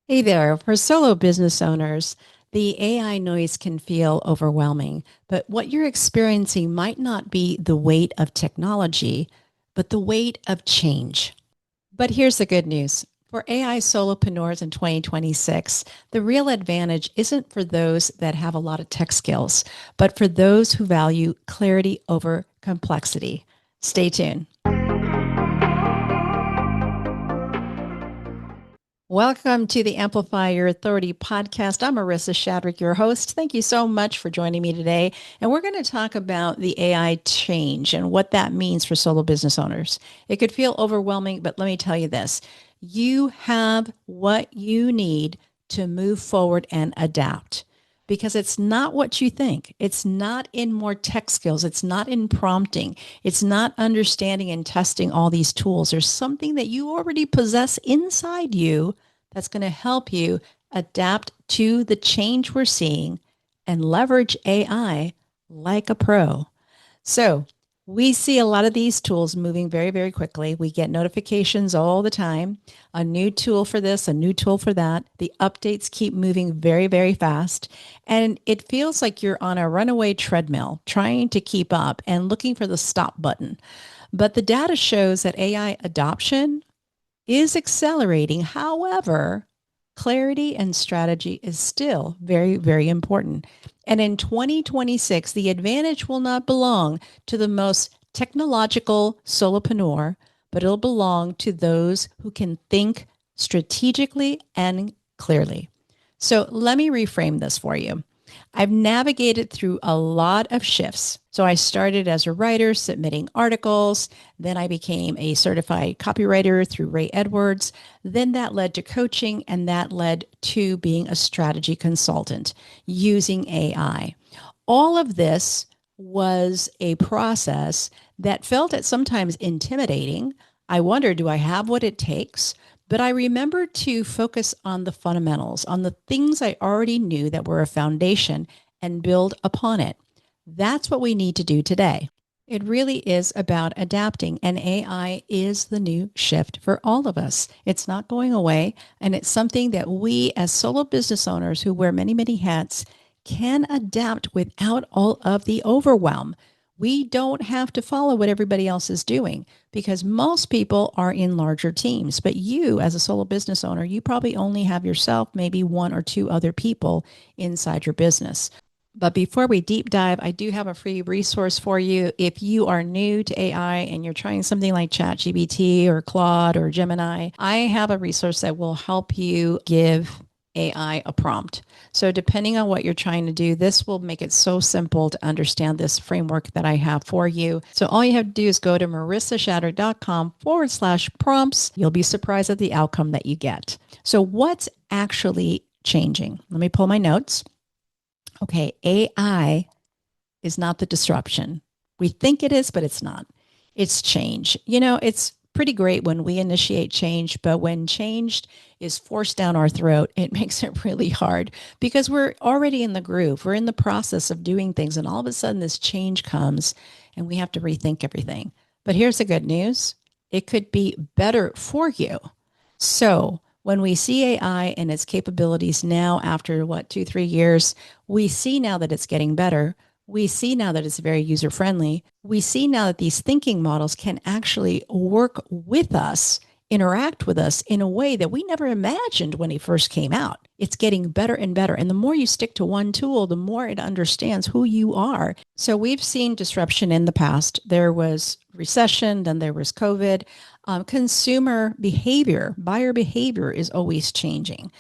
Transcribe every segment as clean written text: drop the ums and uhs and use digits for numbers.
Hey there. For solo business owners, the AI noise can feel overwhelming, but what you're experiencing might not be the weight of technology, but the weight of change. But here's the good news. For AI solopreneurs in 2026, the real advantage isn't for those that have a lot of tech skills, but for those who value clarity over complexity. Stay tuned. Welcome to the Amplify Your Authority podcast. I'm Marissa Shadrick, your host. Thank you so much for joining me today. And we're going to talk about the AI change and what that means for solo business owners. It could feel overwhelming, but let me tell you this. You have what you need to move forward and adapt because it's not what you think. It's not in more tech skills. It's not in prompting. It's not understanding and testing all these tools. There's something that you already possess inside you that's going to help you adapt to the change we're seeing and leverage AI like a pro. So, we see a lot of these tools moving very, very quickly. We get notifications all the time, a new tool for this, a new tool for that. The updates keep moving very, very fast. And it feels like you're on a runaway treadmill trying to keep up and looking for the stop button. But the data shows that AI adoption is accelerating. However, clarity and strategy is still very, very important. And in 2026, the advantage will not belong to the most technological solopreneur, but it'll belong to those who can think strategically and clearly. So let me reframe this for you. I've navigated through a lot of shifts. So I started as a writer submitting articles. Then I became a certified copywriter through Ray Edwards. Then that led to coaching, and that led to being a strategy consultant using AI. All of this was a process that felt at sometimes intimidating. I wonder, do I have what it takes? But I remember to focus on the fundamentals, on the things I already knew that were a foundation and build upon it. That's what we need to do today. It really is about adapting, and AI is the new shift for all of us. It's not going away, and it's something that we, as solo business owners who wear many, many hats, can adapt without all of the overwhelm. We don't have to follow what everybody else is doing because most people are in larger teams. But you, as a solo business owner, you probably only have yourself, maybe one or two other people inside your business. But before we deep dive, I do have a free resource for you. If you are new to AI and you're trying something like ChatGPT or Claude or Gemini, I have a resource that will help you give AI a prompt. So, depending on what you're trying to do, this will make it so simple to understand this framework that I have for you. So, all you have to do is go to marissashatter.com/prompts. You'll be surprised at the outcome that you get. So, what's actually changing? Let me pull my notes. Okay, AI is not the disruption. We think it is, but it's not. It's change. It's pretty great when we initiate change, but when change is forced down our throat, it makes it really hard because we're already in the groove. We're in the process of doing things, and all of a sudden, this change comes and we have to rethink everything. But here's the good news, it could be better for you. So, when we see AI and its capabilities now, after what, 2, 3 years, we see now that it's getting better. We see now that it's very user friendly. We see now that these thinking models can actually work with us, interact with us in a way that we never imagined when it first came out. It's getting better and better. And the more you stick to one tool, the more it understands who you are. So we've seen disruption in the past. There was recession, then there was COVID. Consumer behavior, buyer behavior is always changing.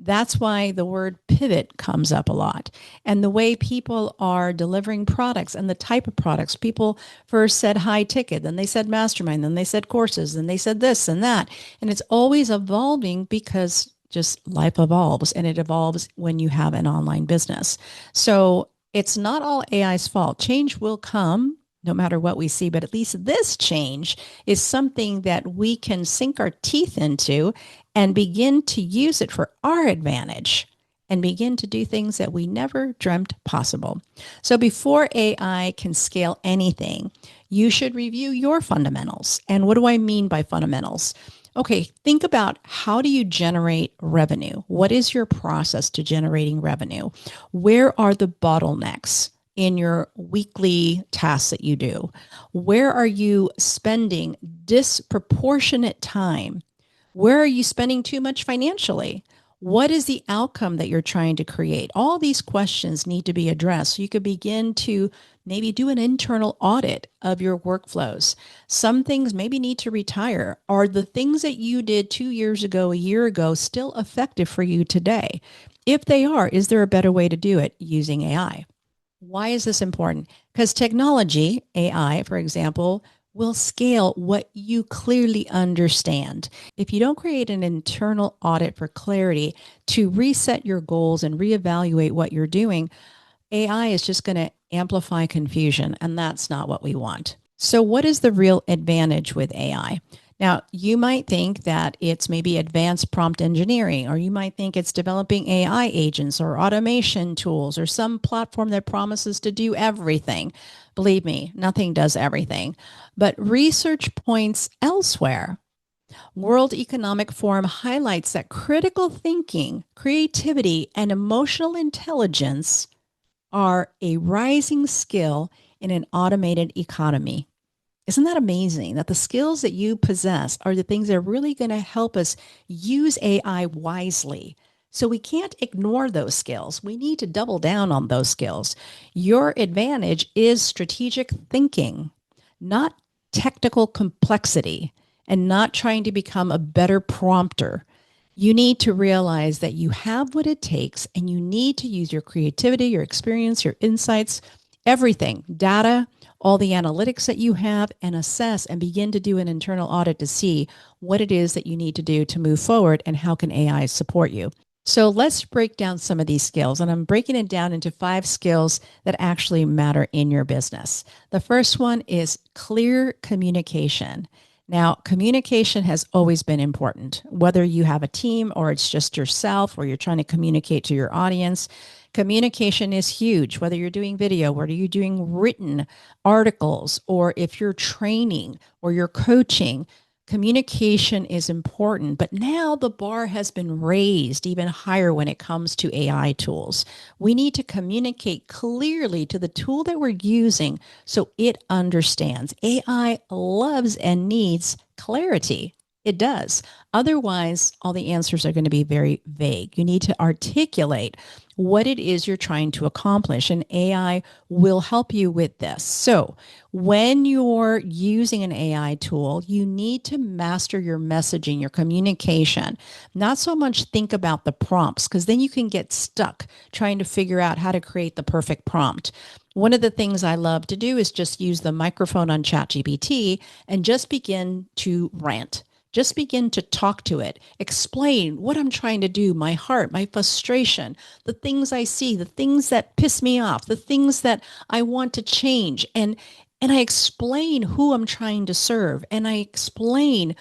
That's why the word pivot comes up a lot. And the way people are delivering products and the type of products. People first said high ticket, then they said mastermind, then they said courses, then they said this and that. And it's always evolving because just life evolves, and it evolves when you have an online business. So it's not all AI's fault. Change will come no matter what we see, but at least this change is something that we can sink our teeth into and begin to use it for our advantage and begin to do things that we never dreamt possible. So before AI can scale anything, you should review your fundamentals. And what do I mean by fundamentals? Okay, think about how do you generate revenue? What is your process to generating revenue? Where are the bottlenecks in your weekly tasks that you do? Where are you spending disproportionate time? Where are you spending too much financially? What is the outcome that you're trying to create? All these questions need to be addressed so you could begin to maybe do an internal audit of your workflows. Some things maybe need to retire. Are the things that you did 2 years ago, a year ago, still effective for you today? If they are, is there a better way to do it using AI? Why is this important? Because technology, AI, for example, will scale what you clearly understand. If you don't create an internal audit for clarity to reset your goals and reevaluate what you're doing, AI is just going to amplify confusion, and that's not what we want. So, what is the real advantage with AI? Now, you might think that it's maybe advanced prompt engineering, or you might think it's developing AI agents or automation tools or some platform that promises to do everything. Believe me, nothing does everything. But research points elsewhere. World Economic Forum highlights that critical thinking, creativity, and emotional intelligence are a rising skill in an automated economy. Isn't that amazing that the skills that you possess are the things that are really going to help us use AI wisely? So we can't ignore those skills. We need to double down on those skills. Your advantage is strategic thinking, not technical complexity, and not trying to become a better prompter. You need to realize that you have what it takes and you need to use your creativity, your experience, your insights, everything, data, all the analytics that you have, and assess and begin to do an internal audit to see what it is that you need to do to move forward and how can AI support you. So let's break down some of these skills, and I'm breaking it down into 5 skills that actually matter in your business. The first one is clear communication. Now, communication has always been important, whether you have a team or it's just yourself or you're trying to communicate to your audience. Communication is huge, whether you're doing video, whether you're doing written articles, or if you're training or you're coaching. Communication is important, but now the bar has been raised even higher when it comes to AI tools. We need to communicate clearly to the tool that we're using so it understands. AI loves and needs clarity. It does. Otherwise, all the answers are going to be very vague. You need to articulate what it is you're trying to accomplish, and AI will help you with this. So, when you're using an AI tool, you need to master your messaging, your communication, not so much think about the prompts, because then you can get stuck trying to figure out how to create the perfect prompt. One of the things I love to do is just use the microphone on ChatGPT and just begin to rant. Just begin to talk to it, explain what I'm trying to do, my heart, my frustration, the things I see, the things that piss me off, the things that I want to change. And I explain who I'm trying to serve. And I explain,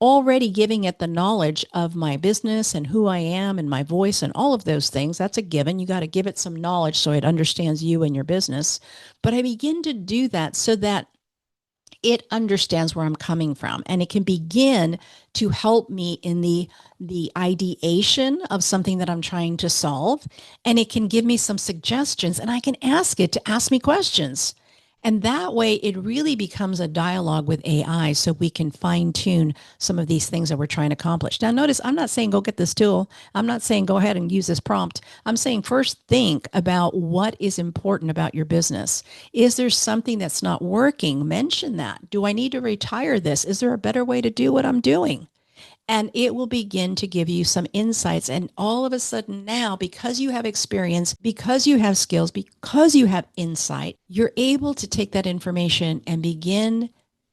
already giving it the knowledge of my business and who I am and my voice and all of those things. That's a given. You got to give it some knowledge so it understands you and your business. But I begin to do that so that it understands where I'm coming from, and it can begin to help me in the ideation of something that I'm trying to solve, and it can give me some suggestions, and I can ask it to ask me questions. And that way it really becomes a dialogue with AI so we can fine tune some of these things that we're trying to accomplish. Now, notice I'm not saying go get this tool. I'm not saying go ahead and use this prompt. I'm saying first think about what is important about your business. Is there something that's not working? Mention that. Do I need to retire this? Is there a better way to do what I'm doing? And it will begin to give you some insights. And all of a sudden now, because you have experience, because you have skills, because you have insight, you're able to take that information and begin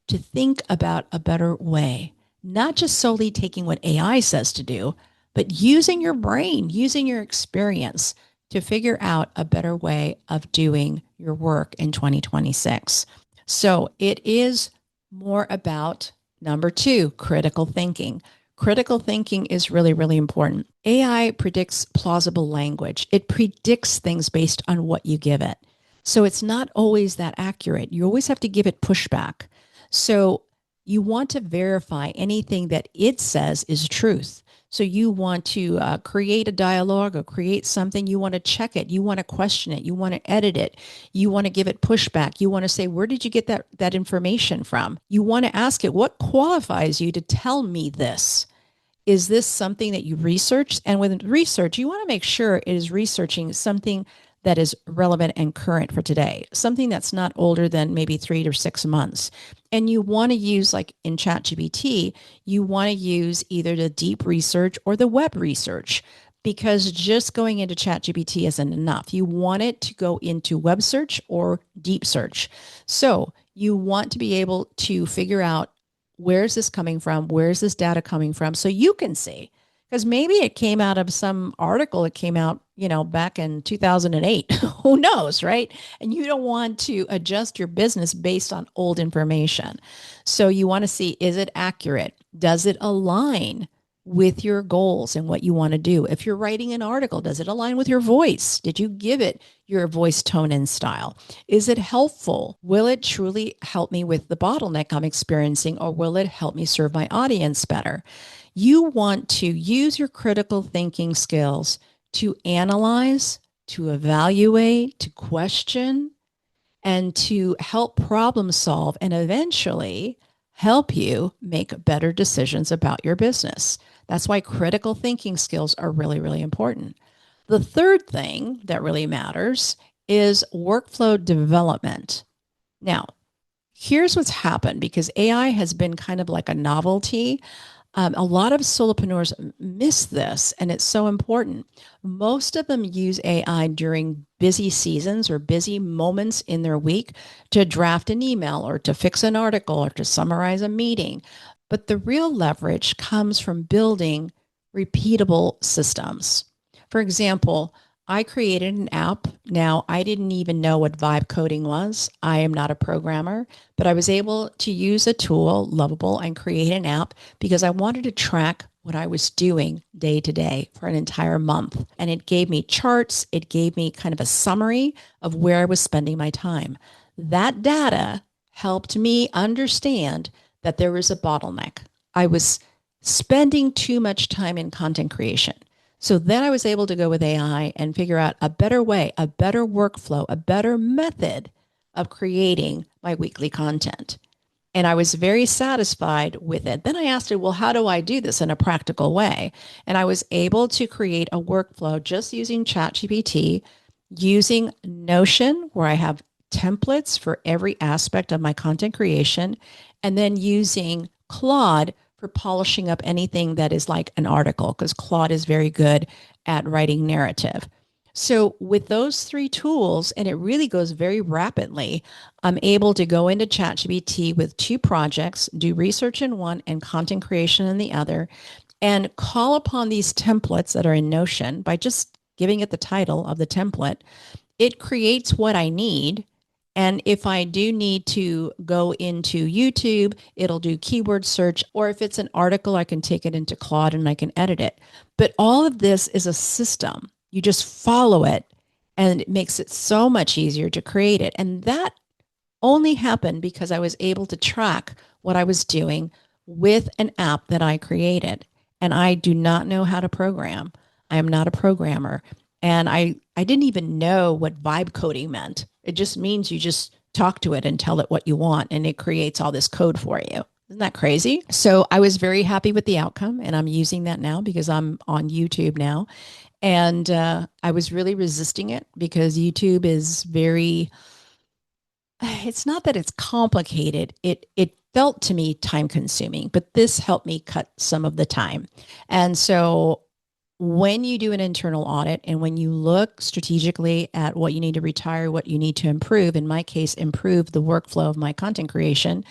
to think about a better way, not just solely taking what AI says to do, but using your brain, using your experience to figure out a better way of doing your work in 2026. So it is more about number 2, critical thinking. Critical thinking is really, really important. AI predicts plausible language. It predicts things based on what you give it. So it's not always that accurate. You always have to give it pushback. So You want to verify anything that it says is truth. So you want to create a dialogue or create something. You want to check it. You want to question it. You want to edit it. You want to give it pushback. You want to say, where did you get that information from? You want to ask it, what qualifies you to tell me this? Is this something that you researched? And with research, you want to make sure it is researching something that is relevant and current for today, something that's not older than maybe 3 to 6 months. And you want to use, like in ChatGPT, you want to use either the deep research or the web research, because just going into ChatGPT isn't enough. You want it to go into web search or deep search. So you want to be able to figure out, where's this coming from? Where's this data coming from? So you can see, because maybe it came out of some article that came out, back in 2008. Who knows, right? And you don't want to adjust your business based on old information. So you want to see, is it accurate? Does it align with your goals and what you want to do? If you're writing an article, does it align with your voice? Did you give it your voice, tone, and style? Is it helpful? Will it truly help me with the bottleneck I'm experiencing, or will it help me serve my audience better? You want to use your critical thinking skills to analyze, to evaluate, to question, and to help problem solve, and eventually help you make better decisions about your business. That's why critical thinking skills are really, really important. The third thing that really matters is workflow development. Now, here's what's happened, because AI has been kind of like a novelty. A lot of solopreneurs miss this, and it's so important. Most of them use AI during busy seasons or busy moments in their week to draft an email or to fix an article or to summarize a meeting. But the real leverage comes from building repeatable systems. For example, I created an app. Now, I didn't even know what vibe coding was. I am not a programmer, but I was able to use a tool, Lovable, and create an app because I wanted to track what I was doing day to day for an entire month. And it gave me charts. It gave me kind of a summary of where I was spending my time. That data helped me understand that there was a bottleneck. I was spending too much time in content creation. So then I was able to go with AI and figure out a better way, a better workflow, a better method of creating my weekly content. And I was very satisfied with it. Then I asked her, well, how do I do this in a practical way? And I was able to create a workflow just using ChatGPT, using Notion, where I have templates for every aspect of my content creation, and then using Claude for polishing up anything that is like an article, because Claude is very good at writing narrative. So with those three tools, and it really goes very rapidly, I'm able to go into ChatGPT with two projects, do research in one and content creation in the other, and call upon these templates that are in Notion by just giving it the title of the template. It creates what I need. And if I do need to go into YouTube, it'll do keyword search. Or if it's an article, I can take it into Claude and I can edit it. But all of this is a system. You just follow it, and it makes it so much easier to create it. And that only happened because I was able to track what I was doing with an app that I created. And I do not know how to program. I am not a programmer. And I didn't even know what vibe coding meant. It just means you just talk to it and tell it what you want, and it creates all this code for you. Isn't that crazy? So I was very happy with the outcome, and I'm using that now because I'm on YouTube now. And I was really resisting it because YouTube is very, it's not that it's complicated. It felt to me time consuming, but this helped me cut some of the time. And so when you do an internal audit and when you look strategically at what you need to retire, what you need to improve, in my case, improve the workflow of my content creation,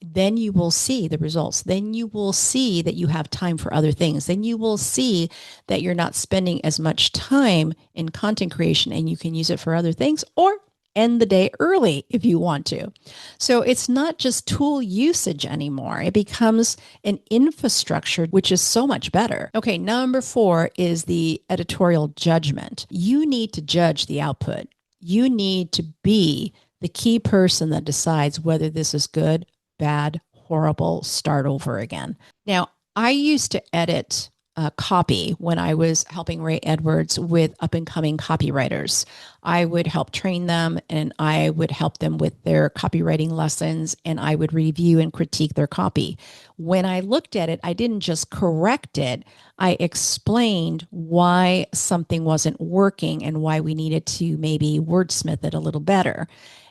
then you will see the results. Then you will see that you have time for other things. Then you will see that you're not spending as much time in content creation and you can use it for other things, or end the day early if you want to. So it's not just tool usage anymore. It becomes an infrastructure, which is so much better. Okay, number 4 is the editorial judgment. You need to judge the output. You need to be the key person that decides whether this is good, bad, horrible start over again. Now, I used to edit copy when I was helping Ray Edwards with up and coming copywriters. I would help train them and I would help them with their copywriting lessons and I would review and critique their copy. When I looked at it, I didn't just correct it, I explained why something wasn't working and why we needed to maybe wordsmith it a little better.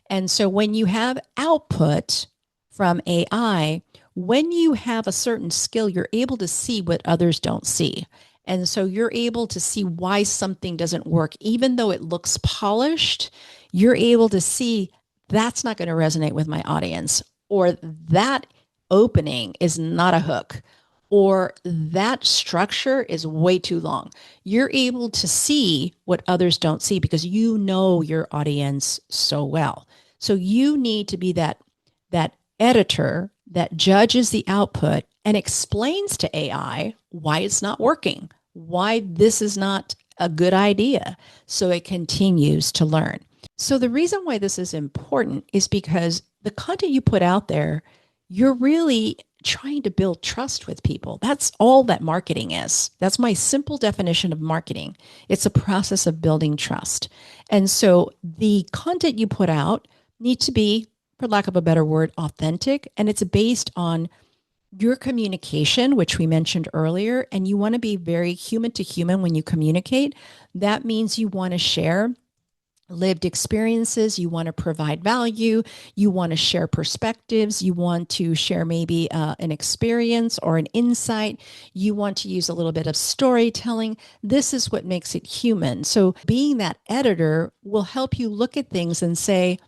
And so when you have output from AI, when you have a certain skill, you're able to see what others don't see. And so you're able to see why something doesn't work. Even though it looks polished, you're able to see that's not going to resonate with my audience, or that opening is not a hook, or that structure is way too long. You're able to see what others don't see because you know your audience so well. So you need to be that editor that judges the output and explains to AI why it's not working, why this is not a good idea, so it continues to learn. So the reason why this is important is because the content you put out there, you're really trying to build trust with people. That's all that marketing is. That's my simple definition of marketing. It's a process of building trust. And so the content you put out needs to be, for lack of a better word, authentic. And it's based on your communication, which we mentioned earlier. And you want to be very human to human when you communicate. That means you want to share lived experiences, you want to provide value, you want to share perspectives, you want to share maybe an experience or an insight, you want to use a little bit of storytelling. This is what makes it human. So being that editor will help you look at things and say,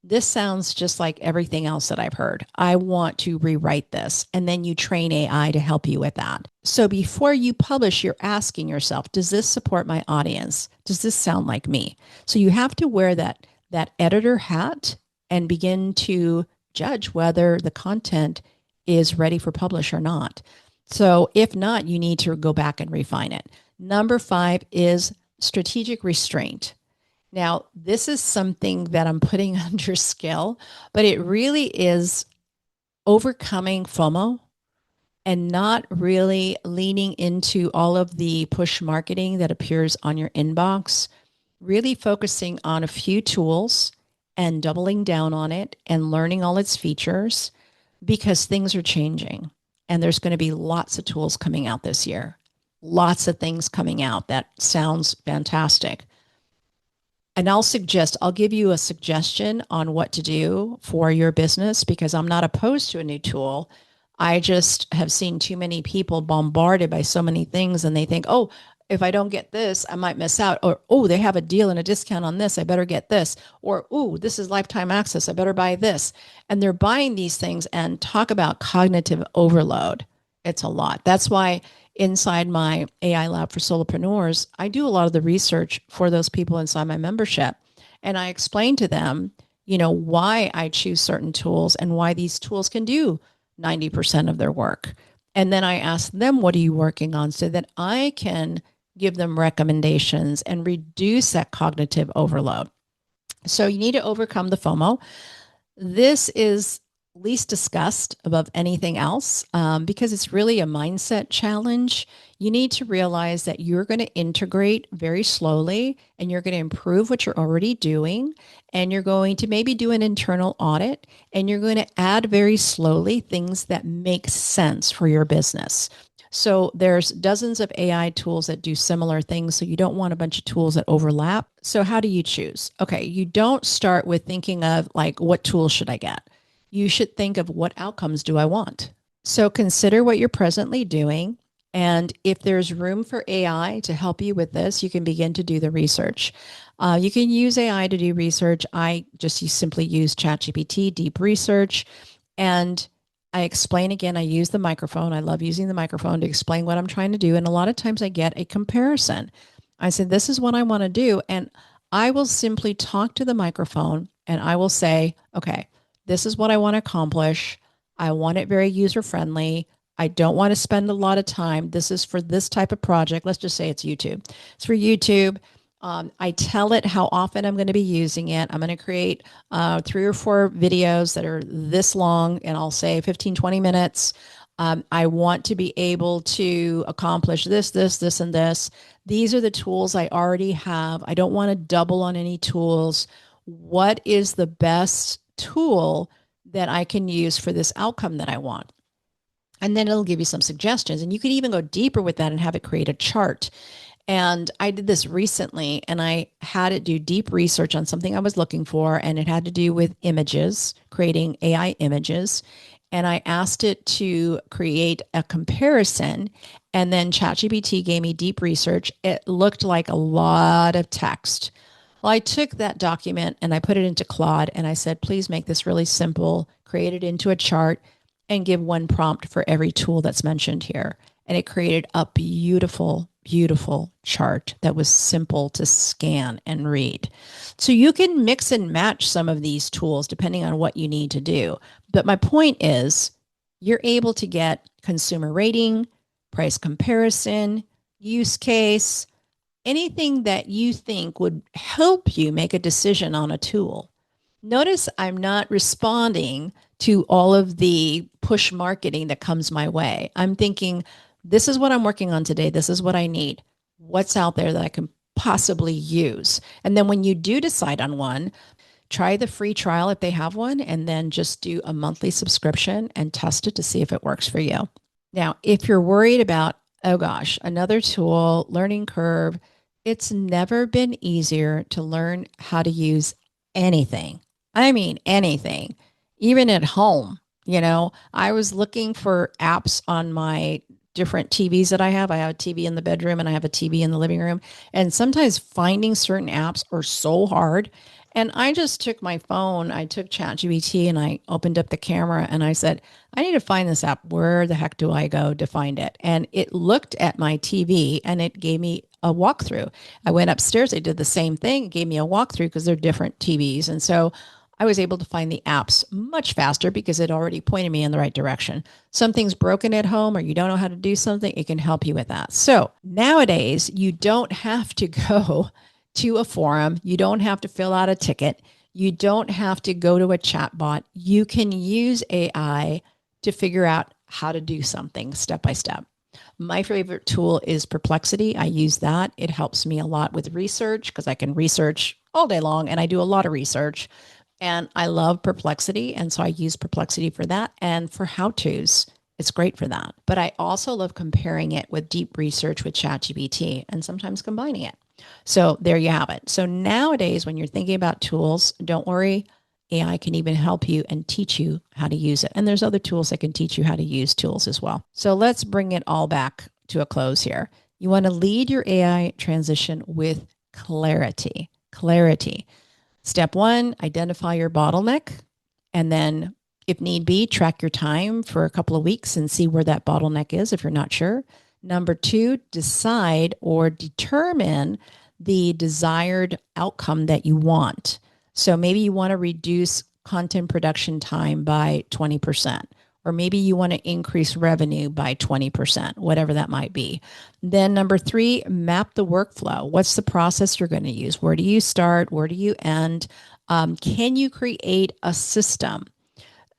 this sounds just like everything else that I've heard. I want to rewrite this. And then you train AI to help you with that. So before you publish, you're asking yourself, does this support my audience? Does this sound like me? So you have to wear that editor hat and begin to judge whether the content is ready for publish or not. So if not, you need to go back and refine it. Number 5 is strategic restraint. Now, this is something that I'm putting under skill, but it really is overcoming FOMO and not really leaning into all of the push marketing that appears on your inbox, really focusing on a few tools and doubling down on it and learning all its features because things are changing and there's going to be lots of tools coming out this year. Lots of things coming out that sounds fantastic. And I'll give you a suggestion on what to do for your business because I'm not opposed to a new tool. I just have seen too many people bombarded by so many things and they think, oh, if I don't get this, I might miss out. Or, oh, they have a deal and a discount on this. I better get this. Or, oh, this is lifetime access. I better buy this. And they're buying these things and talk about cognitive overload. It's a lot. That's why inside my AI lab for solopreneurs, I do a lot of the research for those people inside my membership. And I explain to them, why I choose certain tools and why these tools can do 90% of their work. And then I ask them, what are you working on? So that I can give them recommendations and reduce that cognitive overload. So you need to overcome the FOMO. This is least discussed above anything else because it's really a mindset challenge. You need to realize that you're going to integrate very slowly and you're going to improve what you're already doing. And you're going to maybe do an internal audit and you're going to add very slowly things that make sense for your business. So there's dozens of AI tools that do similar things. So you don't want a bunch of tools that overlap. So how do you choose? Okay, you don't start with thinking of like, what tools should I get? You should think of what outcomes do I want? So consider what you're presently doing. And if there's room for AI to help you with this, you can begin to do the research. You can use AI to do research. I just simply use ChatGPT, deep research. And I explain again, I use the microphone. I love using the microphone to explain what I'm trying to do. And a lot of times I get a comparison. I said, this is what I want to do. And I will simply talk to the microphone and I will say, okay, this is what I want to accomplish. I want it very user-friendly. I don't want to spend a lot of time. This is for this type of project. Let's just say it's YouTube. It's for YouTube. I tell it how often I'm going to be using it. I'm going to create 3 or 4 videos that are this long, and I'll say 15, 20 minutes. I want to be able to accomplish this, this, this, and this. These are the tools I already have. I don't want to double on any tools. What is the best tool that I can use for this outcome that I want? And then it'll give you some suggestions. And you can even go deeper with that and have it create a chart. And I did this recently, and I had it do deep research on something I was looking for, and it had to do with images, creating AI images. And I asked it to create a comparison, and then ChatGPT gave me deep research. It looked like a lot of text. Well, I took that document and I put it into Claude, and I said, please make this really simple, create it into a chart, and give one prompt for every tool that's mentioned here. And it created a beautiful, beautiful chart that was simple to scan and read. So you can mix and match some of these tools depending on what you need to do. But my point is, you're able to get consumer rating, price comparison, use case, anything that you think would help you make a decision on a tool. Notice I'm not responding to all of the push marketing that comes my way. I'm thinking, this is what I'm working on today. This is what I need. What's out there that I can possibly use? And then when you do decide on one, try the free trial if they have one, and then just do a monthly subscription and test it to see if it works for you. Now, if you're worried about, oh gosh, another tool, learning curve, it's never been easier to learn how to use anything. I mean, anything, even at home. I was looking for apps on my different TVs that I have. I have a TV in the bedroom and I have a TV in the living room. And sometimes finding certain apps are so hard. And I just took my phone, I took ChatGPT and I opened up the camera and I said, I need to find this app. Where the heck do I go to find it? And it looked at my TV and it gave me a walkthrough. I went upstairs, I did the same thing, it gave me a walkthrough because they're different TVs. And so I was able to find the apps much faster because it already pointed me in the right direction. Something's broken at home or you don't know how to do something, it can help you with that. So nowadays, you don't have to go to a forum. You don't have to fill out a ticket. You don't have to go to a chat bot. You can use AI to figure out how to do something step by step. My favorite tool is Perplexity. I use that. It helps me a lot with research because I can research all day long and I do a lot of research. And I love Perplexity. And so I use Perplexity for that. And for how-tos, it's great for that. But I also love comparing it with deep research with ChatGPT and sometimes combining it. So there you have it. So nowadays, when you're thinking about tools, don't worry. AI can even help you and teach you how to use it. And there's other tools that can teach you how to use tools as well. So let's bring it all back to a close here. You want to lead your AI transition with clarity. Clarity. Step 1, identify your bottleneck. And then if need be, track your time for a couple of weeks and see where that bottleneck is if you're not sure. Number 2, decide or determine the desired outcome that you want. So maybe you want to reduce content production time by 20%, or maybe you want to increase revenue by 20%, whatever that might be. Then number 3, map the workflow. What's the process you're going to use? Where do you start? Where do you end? Can you create a system?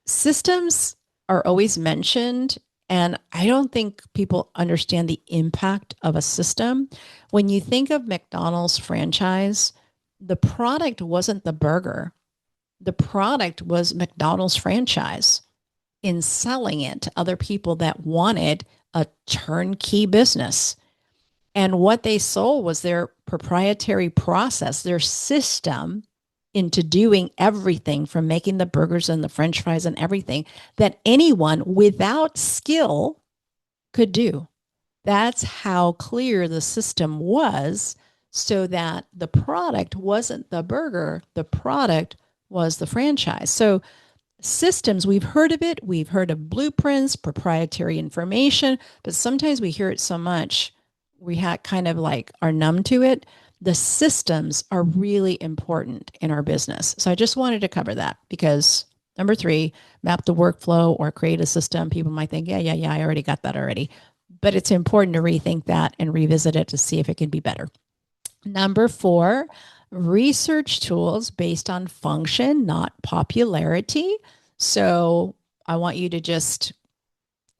Systems are always mentioned, and I don't think people understand the impact of a system. When you think of McDonald's franchise, the product wasn't the burger. The product was McDonald's franchise in selling it to other people that wanted a turnkey business. And what they sold was their proprietary process, their system into doing everything from making the burgers and the French fries and everything that anyone without skill could do. That's how clear the system was, so that the product wasn't the burger, the product was the franchise. So systems, we've heard of it. We've heard of blueprints, proprietary information, but sometimes we hear it so much, we kind of like are numb to it. The systems are really important in our business. So I just wanted to cover that because number 3, map the workflow or create a system. People might think, yeah, I already got that already. But it's important to rethink that and revisit it to see if it can be better. Number four, research tools based on function, not popularity. So I want you to just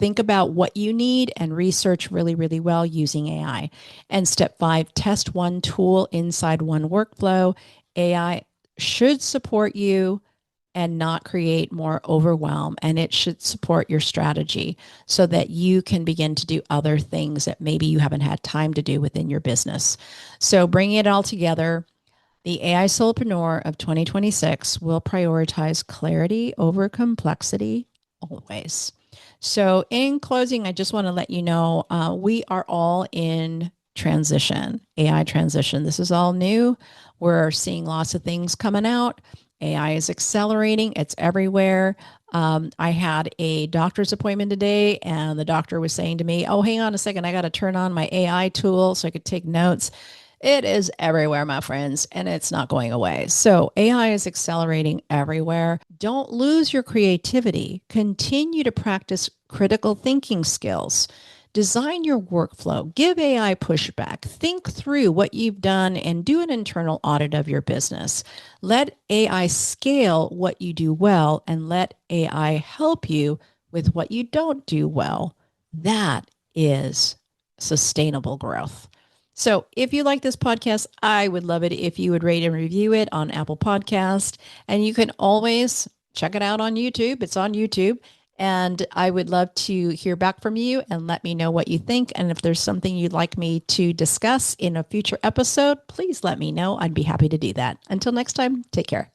think about what you need and research really, really well using AI. And step five, test one tool inside one workflow. AI should support you and not create more overwhelm. And it should support your strategy so that you can begin to do other things that maybe you haven't had time to do within your business. So bringing it all together, the AI Solopreneur of 2026 will prioritize clarity over complexity always. So, in closing, I just want to let you know we are all in transition, AI transition. This is all new. We're seeing lots of things coming out. AI is accelerating, it's everywhere. I had a doctor's appointment today, and the doctor was saying to me, "Oh, hang on a second, I got to turn on my AI tool so I could take notes." It is everywhere, my friends, and it's not going away. So AI is accelerating everywhere. Don't lose your creativity. Continue to practice critical thinking skills. Design your workflow. Give AI pushback. Think through what you've done and do an internal audit of your business. Let AI scale what you do well and let AI help you with what you don't do well. That is sustainable growth. So if you like this podcast, I would love it if you would rate and review it on Apple Podcast. And you can always check it out on YouTube. It's on YouTube. And I would love to hear back from you and let me know what you think. And if there's something you'd like me to discuss in a future episode, please let me know. I'd be happy to do that. Until next time, take care.